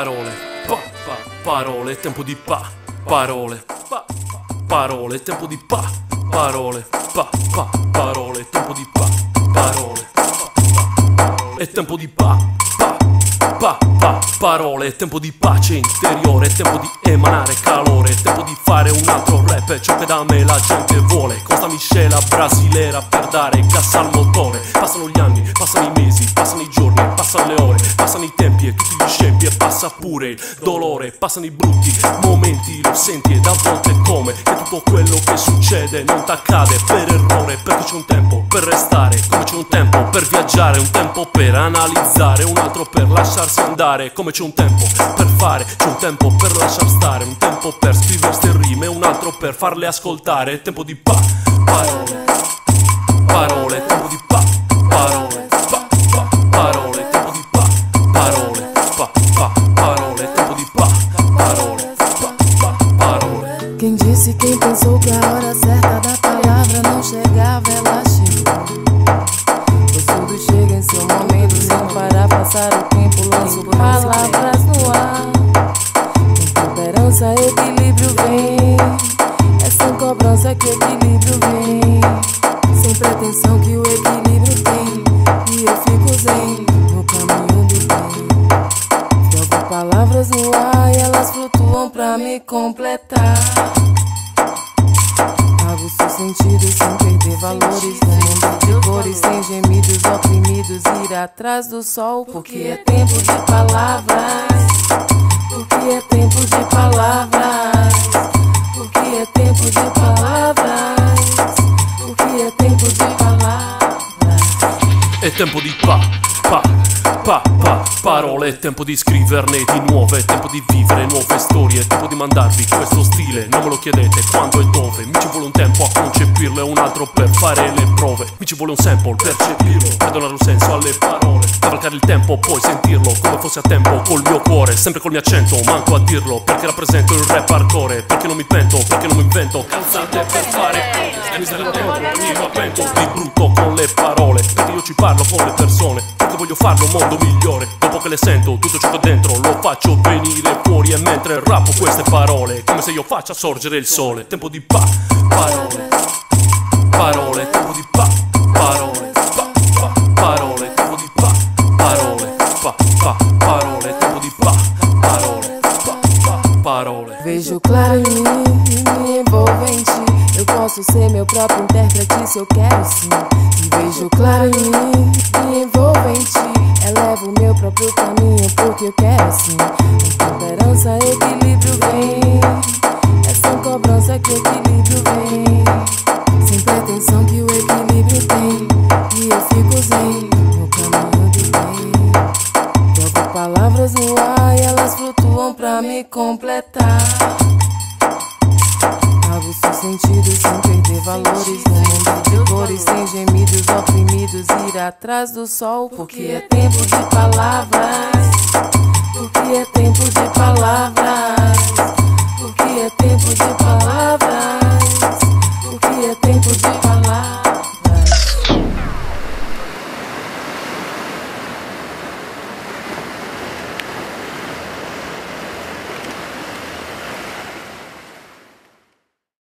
parole, parole, tempo di parole, parole, tempo di parole, parole, tempo di parole, è tempo di parole, è tempo di pace interiore, è tempo di emanare calore, è tempo di fare un altro rap, è ciò che da me la gente vuole, con sta miscela brasilera per dare gas al motore. Passano gli anni, passano i mesi, passano i giorni, passano le ore, passano i tempi e tutti gli scempi, e passa pure il dolore, passano i brutti momenti, lo senti ed a volte è come che tutto quello che succede non t'accade per errore, perché c'è un tempo per restare, come c'è un tempo per viaggiare, un tempo per analizzare, un altro per lasciarsi andare, come c'è un tempo per fare, c'è un tempo per lasciar stare, un tempo per scriversi rime, un altro per farle ascoltare, è tempo di parole, parole, tempo di parole, parole, tempo di parole, parole, tempo di parole, parole. Quem disse, quem pensou que a hora certa da palavra não chegava, ela chegou. Pois tudo chega em seu momento, sem parar, passar o tempo, lanço palavras no ar. Com temperança, equilíbrio vem, é sem cobrança que o equilíbrio vem, sem pretensão que o equilíbrio tem, e eu fico zen, no caminho do bem. Jogo palavras no ar e elas flutuam pra me completar. Pago seu sentido sem perder valores, no mundo de cores, sem gemidos oprimidos, ir atrás do sol, porque é tempo de palavras, porque é tempo de palavras, porque é tempo de palavras, porque é tempo de palavras. È tempo di parole, è tempo di scriverne di nuove, è tempo di vivere nuove storie, è tempo di mandarvi questo stile, non me lo chiedete quando e dove, mi ci vuole un tempo a concepirlo e un altro per fare le prove, mi ci vuole un sample per cepirlo, per donare un senso alle parole, cavalcare il tempo, poi sentirlo come fosse a tempo col mio cuore, sempre col mio accento, manco a dirlo, perché rappresento il rap hardcore, perché non mi pento, perché non mi invento calzate per fare cose, mi serve tempo, mi rapento di brutto con le parole, perché io ci parlo con le persone, perché voglio farlo un mondo migliore, dopo che le sento tutto ciò che ho dentro lo faccio venire fuori, e mentre rappo queste parole come se io faccia sorgere il sole, tempo di parole, parole, tempo di parole, parole, tempo di parole, parole, tempo di parole, parole. Vejo claro em mim e me envolvo em ti. Eu posso ser meu próprio intérprete se eu quero sim. E vejo claro em mim, me envolvo em ti. Elevo o meu próprio caminho porque eu quero sim. Com temperança, equilíbrio vem, é sem cobrança que o equilíbrio vem, sem pretensão que o equilíbrio tem, e eu fico zen, no caminho do bem. Jogo palavras no ar e elas flutuam pra me completar. Pago seu sentido sem perder valores, no mundo de cores, sem gemidos oprimidos, ir atrás do sol, porque é tempo de palavras, porque é tempo de palavras.